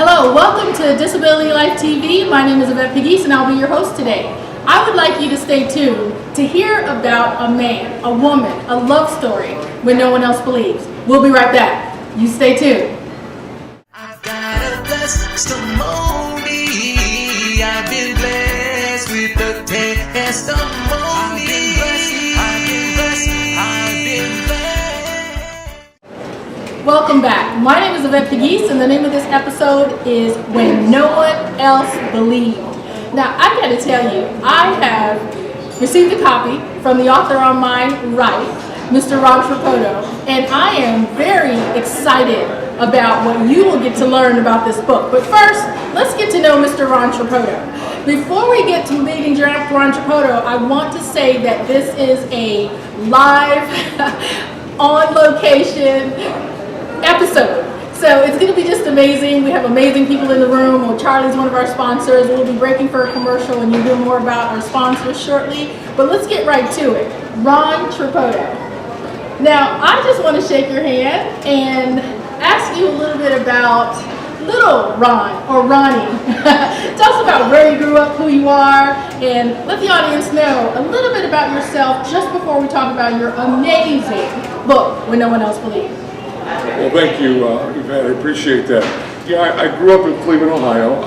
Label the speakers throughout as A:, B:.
A: Hello, welcome to Disability Life TV. My name is Yvette Pegues and I'll be your host today. I would like you to stay tuned to hear about a man, a woman, a love story when no one else believes. We'll be right back. You stay tuned.
B: I've got a testimony. I've been blessed with a testimony. I've been blessed. I've been blessed.
A: Welcome back. My name is Yvette Pegues and the name of this episode is When No One Else Believes. Now, I got to tell you, I have received a copy from the author on my right, Mr. RonTripodo, and I am very excited about what you will get to learn about this book. But first, let's get to know Mr. RonTripodo. Before we get to meeting RonTripodo, I want to say that this is a live, on location episode. So it's going to be just amazing. We have amazing people in the room. Well, Charlie's one of our sponsors. We'll be breaking for a commercial and you'll hear more about our sponsors shortly. But let's get right to it. RonTripodo. Now, I just want to shake your hand and ask you a little bit about little Ron, or Ronnie. Tell us about where you grew up, who you are, and let the audience know a little bit about yourself just before we talk about your amazing book, When No One Else Believes.
C: Well, thank you, Yvette. I appreciate that. Yeah, I grew up in Cleveland, Ohio,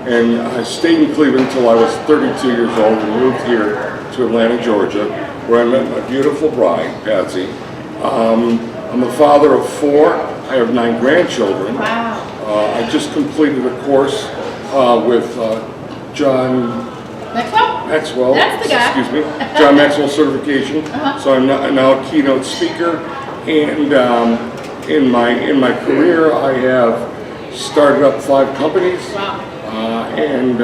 C: and I stayed in Cleveland until I was 32 years old and moved here to Atlanta, Georgia, where I met my beautiful bride, Patsy. I'm a father of 4. I have 9 grandchildren.
A: Wow.
C: I just completed a course with John Maxwell.
A: That's the guy.
C: Excuse me. John Maxwell certification. So I'm now a keynote speaker. And in my career, I have started up 5 companies.
A: Wow.
C: And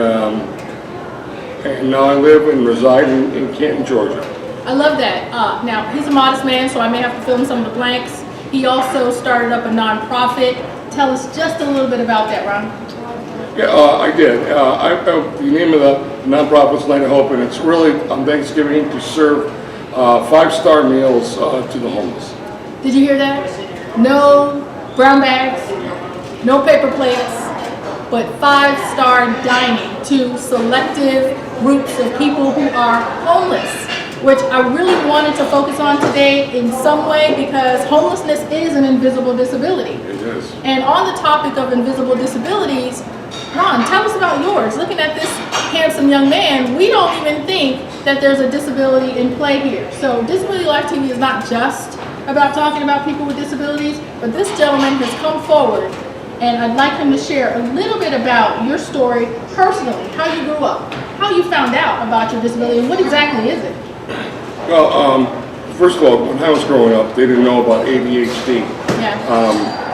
C: now I live and reside in Canton, Georgia.
A: I love that. Now, he's a modest man, so I may have to fill in some of the blanks. He also started up a nonprofit. Tell us just a little bit about that, Ron.
C: Yeah, I did. The name of the nonprofit is Light of Hope, and it's really on Thanksgiving to serve 5-star meals to the homeless.
A: Did you hear that? No brown bags, no paper plates, but 5-star dining to selective groups of people who are homeless, which I really wanted to focus on today in some way because homelessness is an invisible disability.
C: It is.
A: And on the topic of invisible disabilities, Ron, tell us about yours. Looking at this handsome young man, we don't even think that there's a disability in play here. So Disability Life TV is not just about talking about people with disabilities, but this gentleman has come forward and I'd like him to share a little bit about your story personally, how you grew up, how you found out about your disability, and what exactly is it?
C: Well, first of all, when I was growing up, they didn't know about ADHD.
A: Yeah.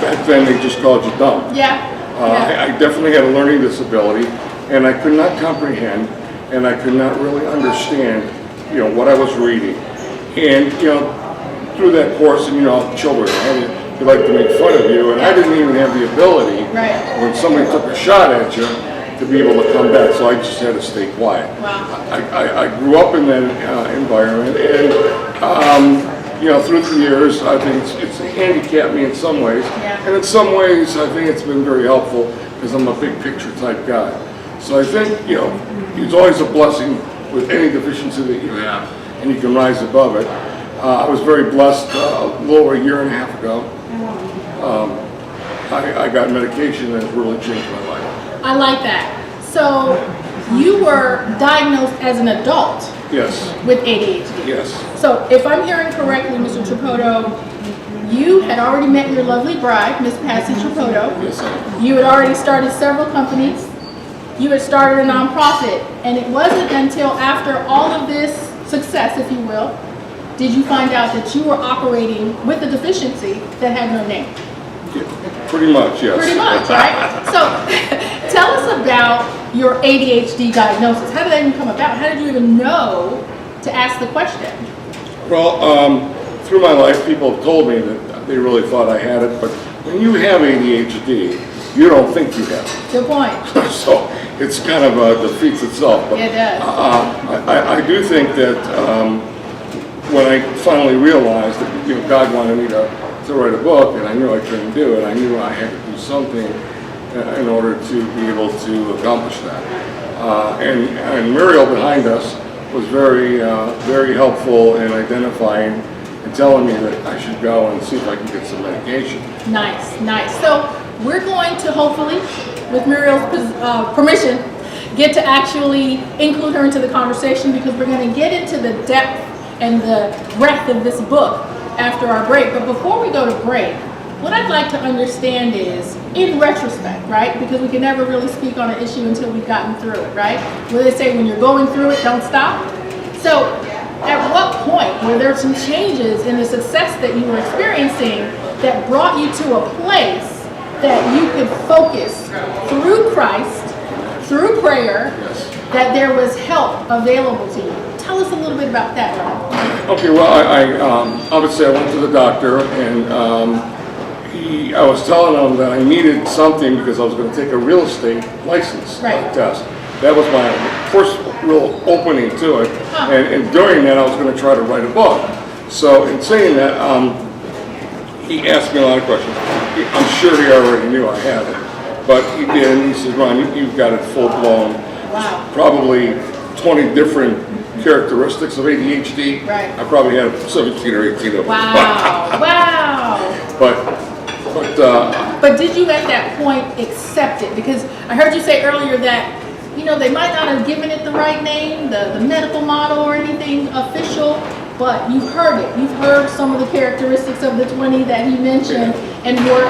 C: Back then, they just called you dumb.
A: Yeah.
C: I definitely had a learning disability, and I could not comprehend, and I could not really understand, what I was reading. And, through that course, and children, they like to make fun of you, and I didn't even have the ability, when somebody took a shot at you, to be able to come back, so I just had to stay quiet.
A: Wow.
C: I grew up in that environment, and through the years, I think it's handicapped me in some ways, and in some ways, I think it's been very helpful because I'm a big picture type guy. So I think it's always a blessing with any deficiency that you have, and you can rise above it. I was very blessed a little over a year and a half ago. I got medication that has really changed my life.
A: I like that. So you were diagnosed as an adult with ADHD.
C: Yes.
A: So if I'm hearing correctly, Mr. Tripodo, you had already met your lovely bride, Miss Patsy Tripodo.
C: Yes, sir.
A: You had already started several companies. You had started a nonprofit. And it wasn't until after all of this success, if you will, did you find out that you were operating with a deficiency that had no name?
C: Yeah, pretty much, yes.
A: Pretty much, right? So tell us about your ADHD diagnosis. How did that even come about? How did you even know to ask the question?
C: Well, through my life, people have told me that they really thought I had it, but when you have ADHD, you don't think you have it.
A: Good point.
C: So it's kind of defeats itself. But,
A: it does.
C: I do think that when I finally realized that God wanted me to write a book, and I knew I couldn't do it, I knew I had to do something, in order to be able to accomplish that. And Muriel behind us was very helpful in identifying and telling me that I should go and see if I can get some medication.
A: Nice, nice. So we're going to hopefully, with Muriel's permission, get to actually include her into the conversation, because we're going to get into the depth and the breadth of this book after our break. But before we go to break, what I'd like to understand is, in retrospect, right? Because we can never really speak on an issue until we've gotten through it, right? Where they say when you're going through it, don't stop. So at what point were there some changes in the success that you were experiencing that brought you to a place that you could focus through Christ, through prayer, that there was help available to you? Tell us a little bit about that, Ron.
C: Okay, well, I obviously I went to the doctor, and I was telling him that I needed something because I was going to take a real estate license test. That was my first real opening to it, and during that I was going to try to write a book. So in saying that, he asked me a lot of questions. I'm sure he already knew I had it, but he did, and he said, Ron, you've got it full blown.
A: Wow.
C: Probably 20 different characteristics of ADHD.
A: Right.
C: I probably had 17 or 18 of them.
A: Wow. Wow. But did you at that point accept it? Because I heard you say earlier that, you know, they might not have given it the right name, the medical model or anything official, but you've heard it. You've heard some of the characteristics of the 20 that he mentioned, and were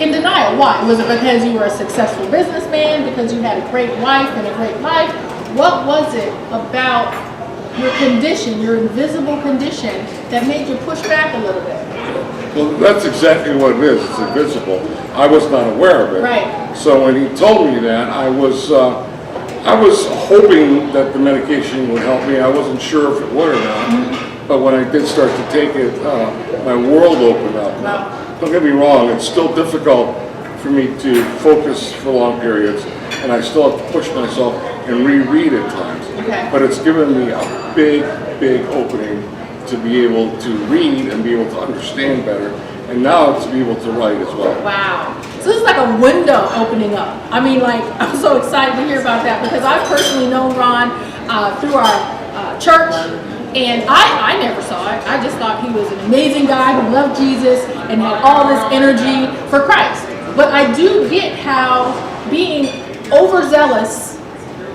A: in denial. Why? Was it because you were a successful businessman, because you had a great wife and a great life? What was it about your condition, your invisible condition, that made you push back a little bit?
C: Well, that's exactly what it is. It's invisible. I was not aware of it.
A: Right.
C: So when he told me that, I was hoping that the medication would help me. I wasn't sure if it would or not. Mm-hmm. But when I did start to take it, my world opened up.
A: Wow.
C: Don't get me wrong, it's still difficult for me to focus for long periods, and I still have to push myself and reread at times.
A: Okay.
C: But it's given me a big opening to be able to read and be able to understand better, and now to be able to write as well.
A: Wow. So this is like a window opening up. I mean, like, I'm so excited to hear about that, because I've personally known Ron through our church, and I never saw it. I just thought he was an amazing guy who loved Jesus and had all this energy for Christ. But I do get how being overzealous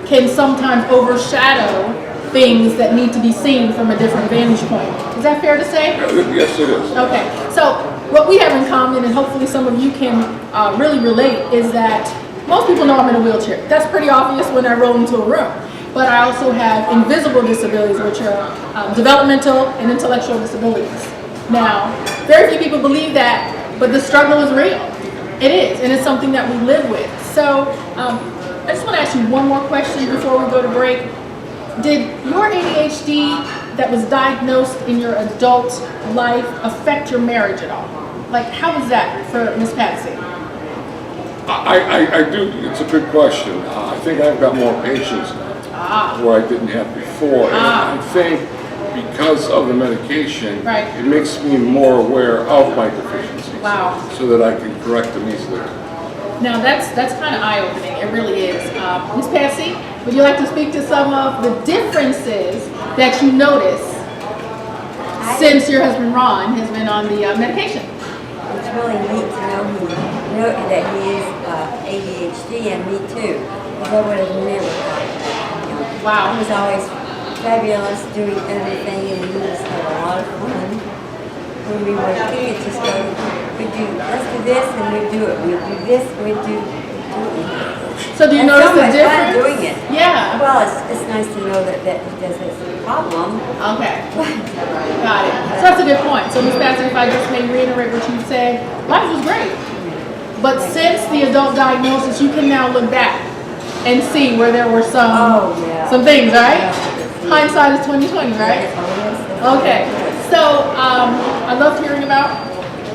A: can sometimes overshadow things that need to be seen from a different vantage point. Is that fair to say?
C: Yes, it is.
A: Okay, so what we have in common, and hopefully some of you can really relate, is that most people know I'm in a wheelchair. That's pretty obvious when I roll into a room. But I also have invisible disabilities, which are developmental and intellectual disabilities. Now, very few people believe that, but the struggle is real. It is, and it's something that we live with. So I just want to ask you one more question before we go to break. Did your ADHD that was diagnosed in your adult life affect your marriage at all? Like, how was that for Miss Patsy?
C: I do, it's a good question. I think I've got more patience now, where I didn't have before. And I think because of the medication, it makes me more aware of my deficiencies.
A: Wow.
C: So that I can correct them easily.
A: Now that's kind of eye-opening. It really is. Miss Patsy, would you like to speak to some of the differences that you notice since your husband Ron has been on the medication?
D: It's really neat to know that he is ADHD, and me too, because I would have never thought of that.
A: Wow.
D: He was always fabulous, doing everything, and we just had a lot of fun. When we were kids, just go, let's do this, and we'd do it. We'd do this, we'd do it.
A: So do you notice the difference?
D: Fun doing it.
A: Yeah.
D: Well, it's nice to know that he does this problem.
A: Okay. Got it. So that's a good point. So Ms. Patsy, if I just may reiterate what you said, life was great. But since the adult diagnosis, you can now look back and see where there were some things, right? Hindsight is 20/20, right? Okay. So I loved hearing about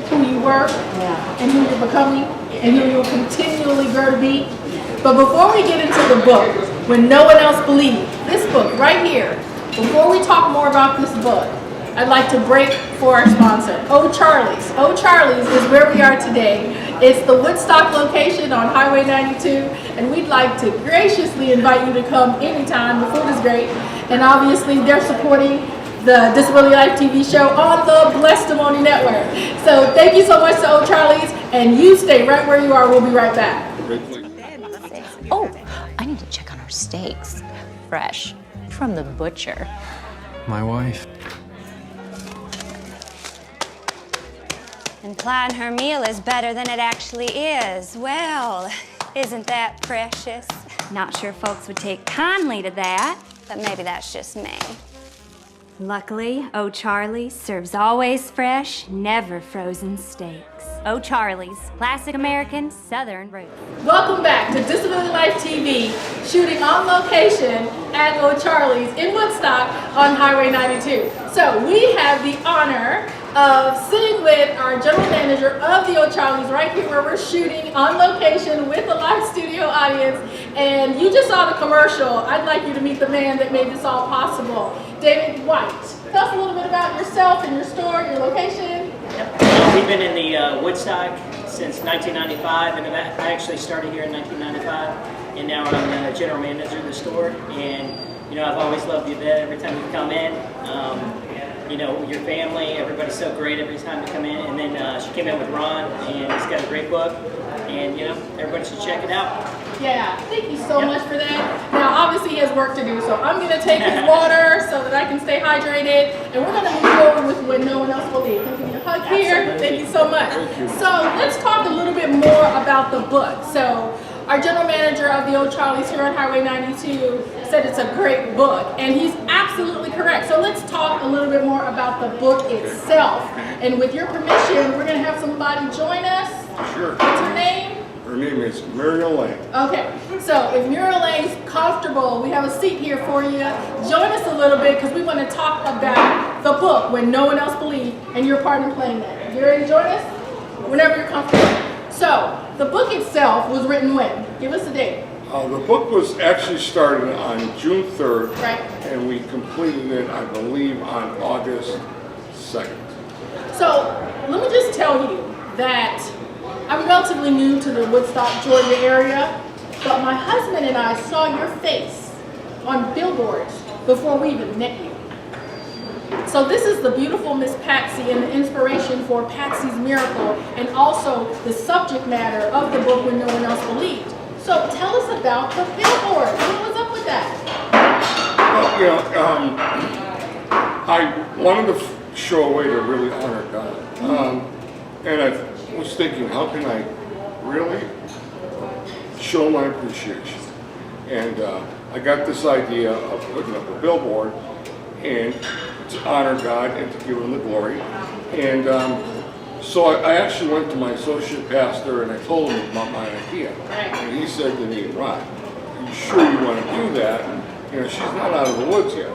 A: who you were and who you're becoming and who you'll continually grow to be. But before we get into the book, When No One Else Believed, this book right here, before we talk more about this book, I'd like to break for our sponsor, O'Charlie's. O'Charlie's is where we are today. It's the Woodstock location on Highway 92, and we'd like to graciously invite you to come anytime. The food is great, and obviously they're supporting the Disability Life TV show on the BlessTimony network. So thank you so much to O'Charlie's, and you stay right where you are. We'll be right back.
E: Oh, I need to check on our steaks. Fresh from the butcher.
F: My wife.
G: Implying her meal is better than it actually is. Well, isn't that precious? Not sure folks would take kindly to that, but maybe that's just me. Luckily, O'Charlie's serves always fresh, never frozen steaks. O'Charlie's, classic American, Southern roots.
A: Welcome back to Disability Life TV, shooting on location at O'Charlie's in Woodstock on Highway 92. So we have the honor of sitting with our general manager of the O'Charlie's right here where we're shooting on location with a live studio audience. And you just saw the commercial. I'd like you to meet the man that made this all possible, David White. Tell us a little bit about yourself and your store, your location.
H: We've been in the Woodstock since 1995, and I actually started here in 1995, and now I'm the general manager of the store. And you know, I've always loved the event. Every time we come in, you know, your family, everybody's so great every time we come in. And then she came in with Ron, and he's got a great book, and you know, everybody should check it out.
A: Yeah, thank you so much for that. Now, obviously he has work to do, so I'm going to take his water so that I can stay hydrated, and we're going to move forward with When No One Else Will Leave. Can you give me a hug here? Thank you so much. So let's talk a little bit more about the book. So our general manager of the O'Charlie's here on Highway 92 said it's a great book, and he's absolutely correct. So let's talk a little bit more about the book itself. And with your permission, we're going to have somebody join us.
C: Sure.
A: What's her name?
C: Her name is Muriel Lane.
A: Okay, so if Muriel Lane's comfortable, we have a seat here for you. Join us a little bit because we want to talk about the book, When No One Else Believed, and your part in playing that. You ready to join us? Whenever you're comfortable. So, the book itself was written when? Give us a date.
C: The book was actually started on June 3rd,
A: Right.
C: and we completed it, I believe, on August 2nd.
A: So, let me just tell you that I'm relatively new to the Woodstock, Georgia area, but my husband and I saw your face on billboards before we even met you. So this is the beautiful Miss Patsy and the inspiration for Patsy's Miracle, and also the subject matter of the book When No One Else Believed. So tell us about the billboard. What was up with that?
C: Well, you know, I wanted to show a way to really honor God. And I was thinking, how can I really show my appreciation? And I got this idea of putting up a billboard and to honor God and to give Him the glory. And so I actually went to my associate pastor and I told him about my idea. And he said to me, Ron, are you sure you want to do that? You know, she's not out of the woods yet.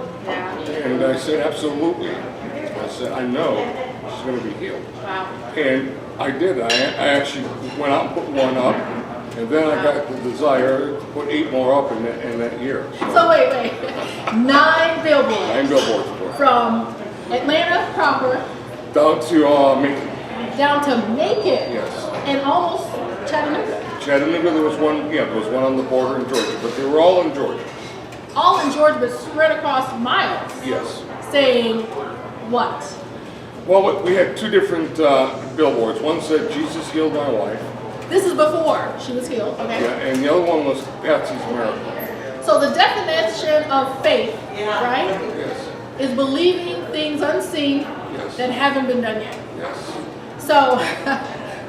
C: And I said, absolutely. I said, I know she's going to be healed.
A: Wow.
C: And I did. I actually went out and put one up, and then I got the desire to put 8 more up in that year.
A: So wait. 9 billboards.
C: 9 billboards for it.
A: From Atlanta proper
C: Down to Macon.
A: down to Macon.
C: Yes.
A: And almost Chattanooga.
C: Chattanooga, there was one. Yeah, there was one on the border in Georgia, but they were all in Georgia.
A: All in Georgia, but spread across miles.
C: Yes.
A: Saying what?
C: Well, we had 2 different billboards. One said, Jesus healed my wife.
A: This is before she was healed, okay?
C: Yeah, and the other one was Patsy's Miracle.
A: So the definition of faith, right,
C: Yes.
A: is believing things unseen
C: Yes.
A: that haven't been done yet.
C: Yes.
A: So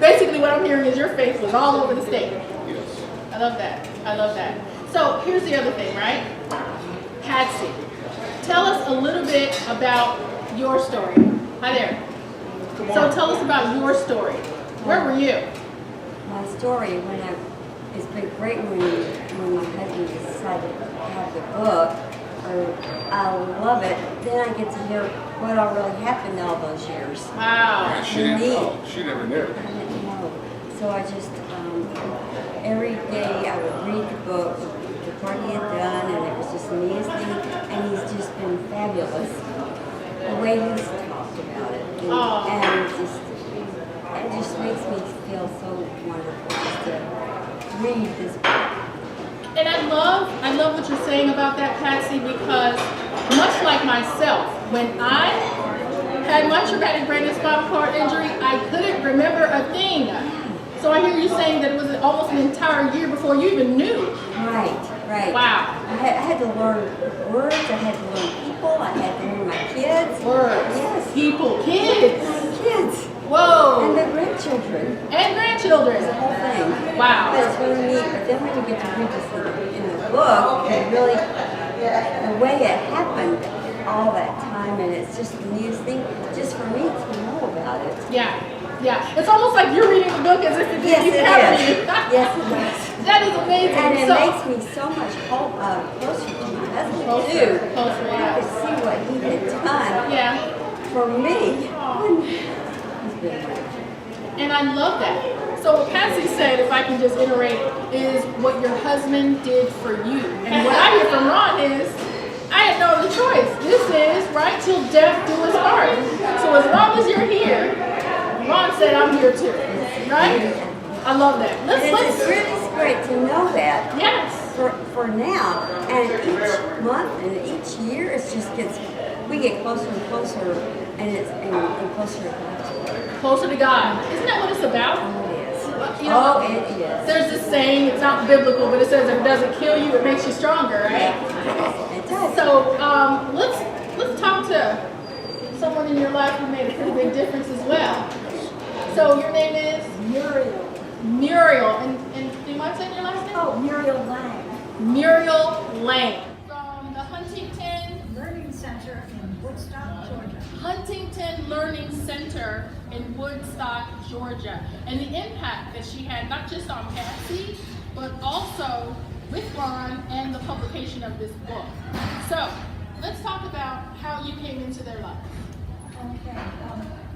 A: basically what I'm hearing is your faith was all over the state.
C: Yes.
A: I love that. I love that. So here's the other thing, right? Patsy, tell us a little bit about your story. Hi there. So tell us about your story. Where were you?
D: My story, it's been great when my husband decided to have the book. I love it. Then I get to hear what all really happened all those years.
A: Wow.
C: She didn't know. She never knew.
D: I didn't know. So I just, every day I would read the book, the part he had done, and it was just the neatest thing. And he's just been fabulous. The way he's talked about it.
A: Oh.
D: And it just makes me feel so wonderful just to read this book.
A: And I love what you're saying about that, Patsy, because much like myself, when I had my traumatic brain and spinal cord injury, I couldn't remember a thing. So I hear you saying that it was almost an entire year before you even knew.
D: Right.
A: Wow.
D: I had to learn words, I had to learn people, I had to learn my kids.
A: Words.
D: Yes.
A: People. Kids.
D: My kids.
A: Whoa.
D: And the grandchildren.
A: And grandchildren.
D: The whole thing.
A: Wow.
D: That's really neat. But then when you get to read this in the book, it really, the way it happened all that time, and it's just the neatest thing, just for me to know about it.
A: Yeah. It's almost like you're reading the book as if it didn't even happen to you.
D: Yes, it is.
A: That is amazing.
D: And it makes me so much closer to my husband, too.
A: Closer,
D: I
A: yeah.
D: could see what he had done
A: Yeah.
D: for me.
A: And I love that. So what Patsy said, if I can just iterate, is what your husband did for you. And what I hear from Ron is, I had no other choice. This is, right, till death do us part. So as long as you're here, Ron said I'm here too, right? I love that.
D: It's really great to know that.
A: Yes.
D: For now, and each month and each year, it just gets, we get closer and closer, and closer to God.
A: Closer to God. Isn't that what it's about?
D: Oh, it is.
A: You know,
D: it is.
A: There's this saying, it's not biblical, but it says if it doesn't kill you, it makes you stronger, right?
D: It does.
A: So let's talk to someone in your life who made a pretty big difference as well. So your name is? Muriel. And do you mind saying your last name?
F: Oh, Muriel Lang.
A: Muriel Lang. From the Huntington
F: Learning Center in Woodstock, Georgia.
A: Huntington Learning Center in Woodstock, Georgia. And the impact that she had, not just on Patsy, but also with Ron and the publication of this book. So let's talk about how you came into their life.
F: Okay.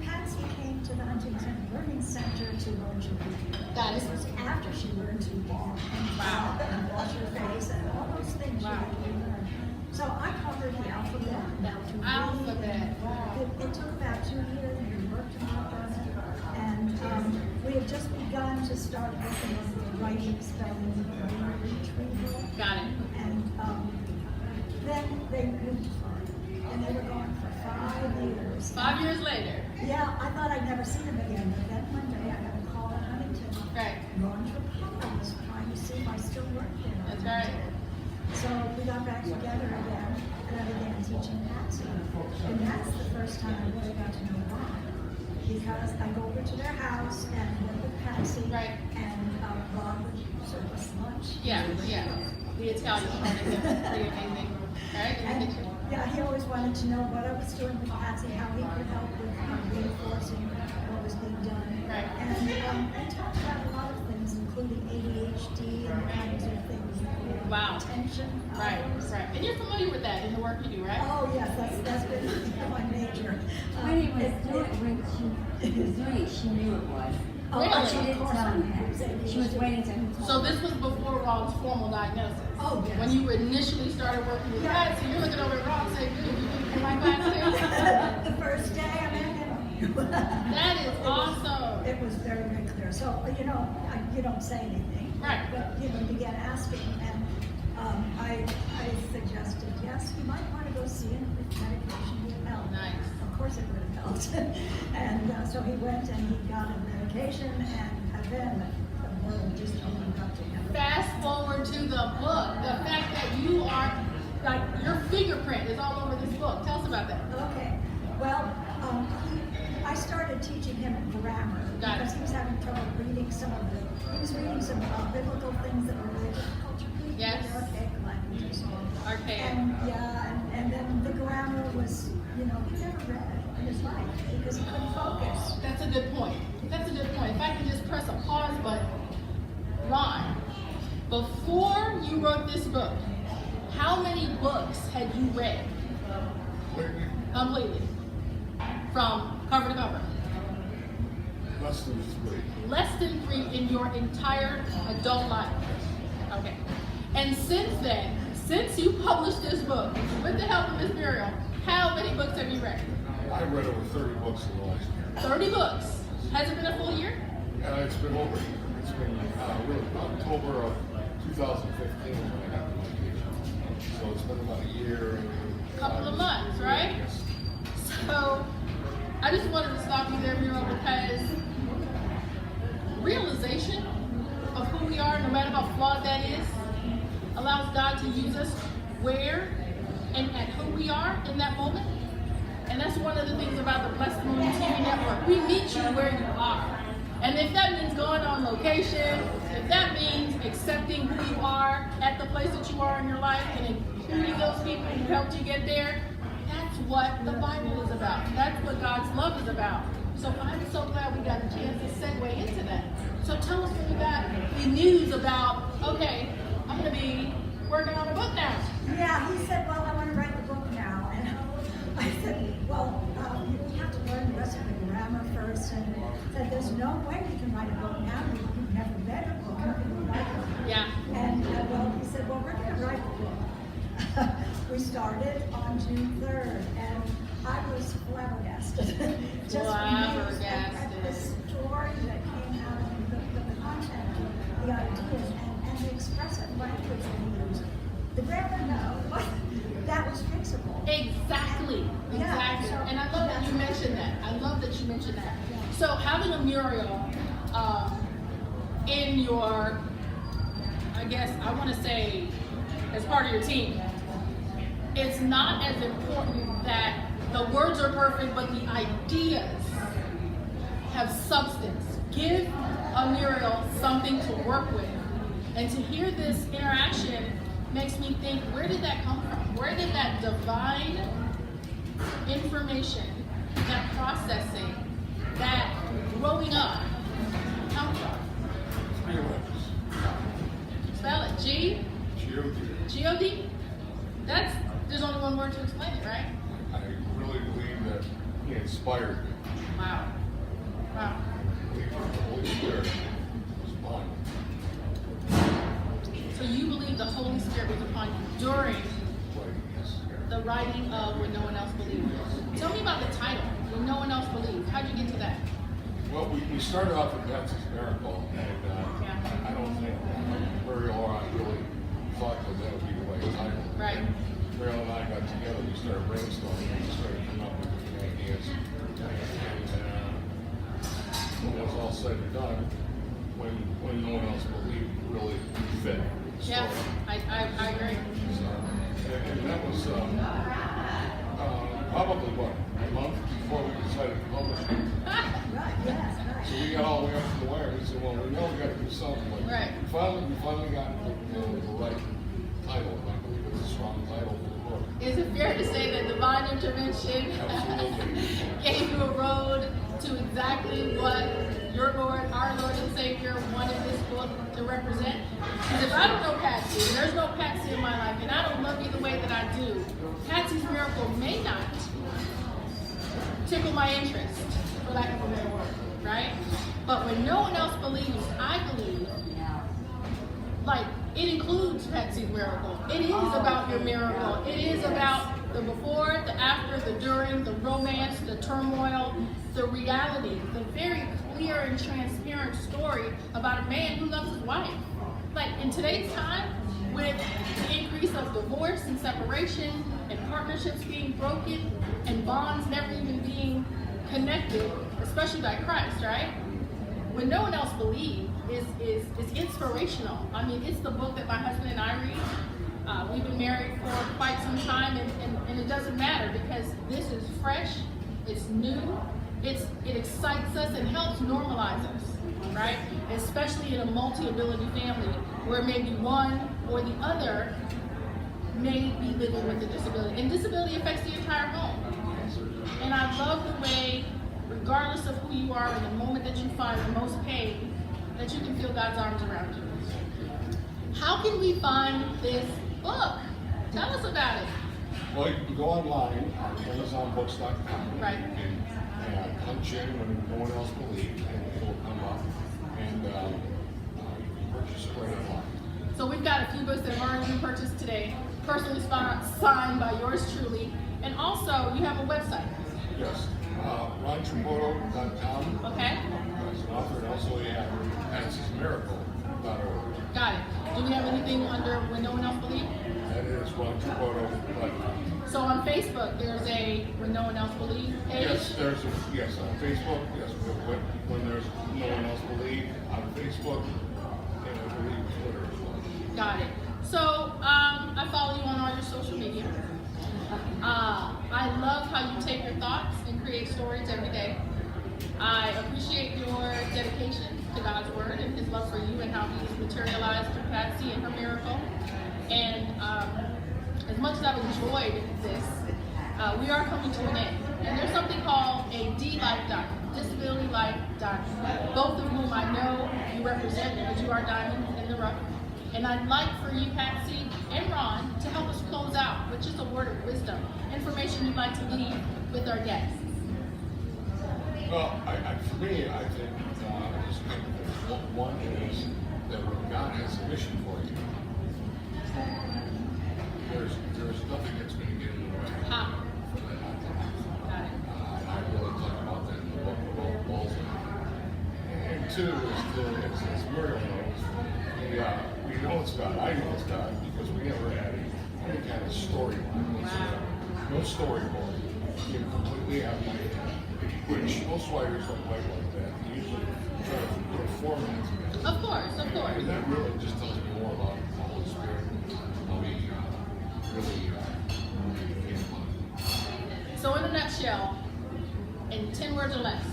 F: Patsy came to the Huntington Learning Center to learn to read.
A: That is
F: This was after she learned to walk and talk and wash her face and all those things she had to learn. So I covered the alphabet.
A: Alphabet. Wow.
F: It took about 2 years, and we worked hard on it. And we had just begun to start working on the writing, spelling, RonTripodo.
A: Got it.
F: And then they moved on, and they were gone for 5 years.
A: 5 years later.
F: Yeah, I thought I'd never see them again, but then one day I got a call at Huntington.
A: Right.
F: RonTripodo was trying to see if I still worked there.
A: That's right.
F: So we got back together again, and I began teaching Patsy. And that's the first time I really got to know Ron, because I go over to their house and work with Patsy.
A: Right.
F: And Ron would serve us lunch.
A: Yeah. The Italian part of it. Pretty amazing. Right?
F: And, yeah, he always wanted to know what I was doing with Patsy, how he could help with reinforcing what was being done.
A: Right.
F: And we talked about a lot of things, including ADHD and kinds of things.
A: Wow.
F: Attention.
A: Right. And you're familiar with that in the work you do, right?
F: Oh, yes, that's been my major.
D: When he was doing it, she knew it was.
F: Oh,
A: Really?
D: She didn't tell him that. She was waiting to him.
A: So this was before Ron's formal diagnosis.
F: Oh, yes.
A: When you initially started working with Patsy, you're looking over at Ron saying, "Dude, you think you like Patsy?"
F: The first day I met him.
A: That is awesome.
F: It was very, very clear. So, you don't say anything.
A: Right.
F: But, began asking, and I suggested, yes, you might want to go see him if medication would help.
A: Nice.
F: Of course it would have helped. And so he went and he got a medication, and then the world just opened up to him.
A: Fast forward to the book. The fact that you are, like, your fingerprint is all over this book. Tell us about that.
F: Okay. Well, I started teaching him grammar
A: Got it.
F: because he was having trouble reading some biblical things that were really difficult to read.
A: Yes.
F: Archaic language and so on.
A: Archaic.
F: And then the grammar was, he never read in his life because he couldn't focus.
A: That's a good point. If I can just press a pause button. Ron, before you wrote this book, how many books had you read? Completely. From cover to cover.
C: Less than 3.
A: Less than 3 in your entire adult life. Okay. And since then, since you published this book, with the help of Miss Muriel, how many books have you read?
C: I read over 30 books in the last year.
A: 30 books. Has it been a full year?
C: It's been over a year. It's been really October of 2015 when I got the medication. So it's been about a year and
A: Couple of months, right?
C: Yes.
A: So I just wanted to stop you there, Miro, because realization of who we are, no matter how flawed that is, allows God to use us where and at who we are in that moment. And that's one of the things about the BlessTimony TV network. We meet you where you are. And if that means going on location, if that means accepting who you are at the place that you are in your life and including those people who helped you get there, that's what the Bible is about. That's what God's love is about. So I'm so glad we got a chance to segue into that. So tell us when you got the news about, okay, I'm going to be working on a book now.
F: Yeah, he said, well, I want to write the book now. And I said, well, you have to learn the rest of the grammar first. And said, there's no way you can write a book now. You've never read a book. How can you write a book?
A: Yeah.
F: And well, he said, well, we're going to write the book. We started on June 3rd, and I was flabbergasted. Just amazed at the story that came out of the content, the ideas, and the expressive language we used. The grammar, no, but that was fixable.
A: Exactly. Exactly.
F: So
A: And I love that you mentioned that. I love that you mentioned that. So having a Muriel in your, I guess I want to say, as part of your team, it's not as important that the words are perfect, but the ideas have substance. Give a Muriel something to work with. And to hear this interaction makes me think, where did that come from? Where did that divine information, that processing, that growing up come from?
C: 3 letters.
A: Spell it. G?
C: G-O-D.
A: G-O-D? There's only one word to explain it, right?
C: I really believe that he inspired me.
A: Wow. Wow.
C: I believe that the Holy Spirit was upon me.
A: So you believe the Holy Spirit was upon you during the writing of When No One Else Believed. Tell me about the title, When No One Else Believed. How'd you get to that?
C: Well, we started off with Patsy's Miracle, and I don't think Muriel or I really thought that would be the right title.
A: Right.
C: Muriel and I got together, we started brainstorming, we started coming up with different ideas. And when it was all said and done, when no one else believed, really fit the story.
A: Yeah, I agree.
C: So, and that was probably, a month before we decided to publish it.
F: Right, yes, right.
C: So we got all the way up to the wire, we said, well, we know we got to do something.
A: Right.
C: We finally got the right title, and I believe it's a strong title for the book.
A: Is it fair to say that divine intervention gave you a road to exactly what your Lord, our Lord and Savior wanted this book to represent? Because if I don't know Patsy, and there's no Patsy in my life, and I don't love you the way that I do, Patsy's Miracle may not tickle my interest, for lack of a better word, right? But when no one else believes, I believe, like, it includes Patsy's Miracle. It is about your miracle. It is about the before, the after, the during, the romance, the turmoil, the reality, the very clear and transparent story about a man who loves his wife. Like, in today's time, with the increase of divorce and separation and partnerships being broken and bonds never even being connected, especially by Christ, right? When No One Else Believed is inspirational. I mean, it's the book that my husband and I read. We've been married for quite some time, and it doesn't matter because this is fresh, it's new, it excites us and helps normalize us, right? Especially in a multi-ability family where maybe one or the other may be living with a disability. And disability affects the entire home. And I love the way, regardless of who you are, in the moment that you find the most pain, that you can feel God's arms around you. How can we find this book? Tell us about it.
C: Well, you can go online on AmazonBooks.com.
A: Right.
C: And punch in When No One Else Believed, and it'll come up. And you can purchase it right online.
A: So we've got a few books that have already been purchased today, personally signed by yours truly. And also, you have a website.
C: Yes. RonTripodo.com.
A: Okay.
C: As an author, and also we have Patsy'sMiracle.org.
A: Got it. Do we have anything under When No One Else Believes?
C: That is RonTripodo.com.
A: So on Facebook, there's a When No One Else Believes page?
C: Yes, there's a, yes, on Facebook, yes, when there's No One Else Believe on Facebook, and I believe Twitter as well.
A: Got it. So I follow you on all your social media. I love how you take your thoughts and create stories every day. I appreciate your dedication to God's Word and His love for you and how He has materialized through Patsy and her miracle. And as much as I've enjoyed this, we are coming to an end. And there's something called a D-Life document, Disability Life document, both of whom I know you represent because you are diamonds in the rough. And I'd like for you, Patsy and Ron, to help us close out with just a word of wisdom, information you'd like to leave with our guests.
C: Well, for me, I think there's a couple things. One is that when God has a mission for you, there's nothing that's going to get in the way for that not to happen.
A: Got it.
C: And I really talk about that in the book of all balls. And two is as Muriel knows, we know it's God. I know it's God because we never had any kind of storyline whatsoever. No storyboard. You completely out of my head. Which most writers don't write like that. They usually try to put a format together.
A: Of course, of course.
C: And that really just tells me more about the Holy Spirit. How he really came upon.
A: So in a nutshell, in 10 words or less,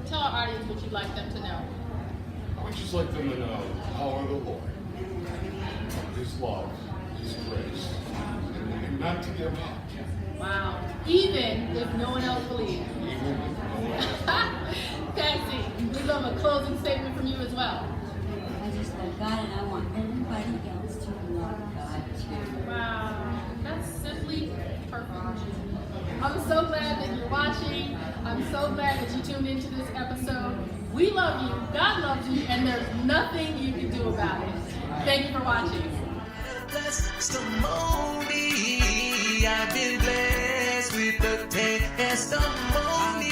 A: tell our audience what you'd like them to know.
C: I would just like them to know the power of the Lord, His love, His grace, and not to give up.
A: Wow. Even if no one else believes.
C: Even if no one else.
A: Patsy, we'd love a closing statement from you as well.
D: I just love God and I want everybody else to love God too.
A: Wow. That's simply perfect. I'm so glad that you're watching. I'm so glad that you tuned into this episode. We love you, God loves you, and there's nothing you can do about it. Thank you for watching.
B: BlessTimony, I've been blessed with the testimony.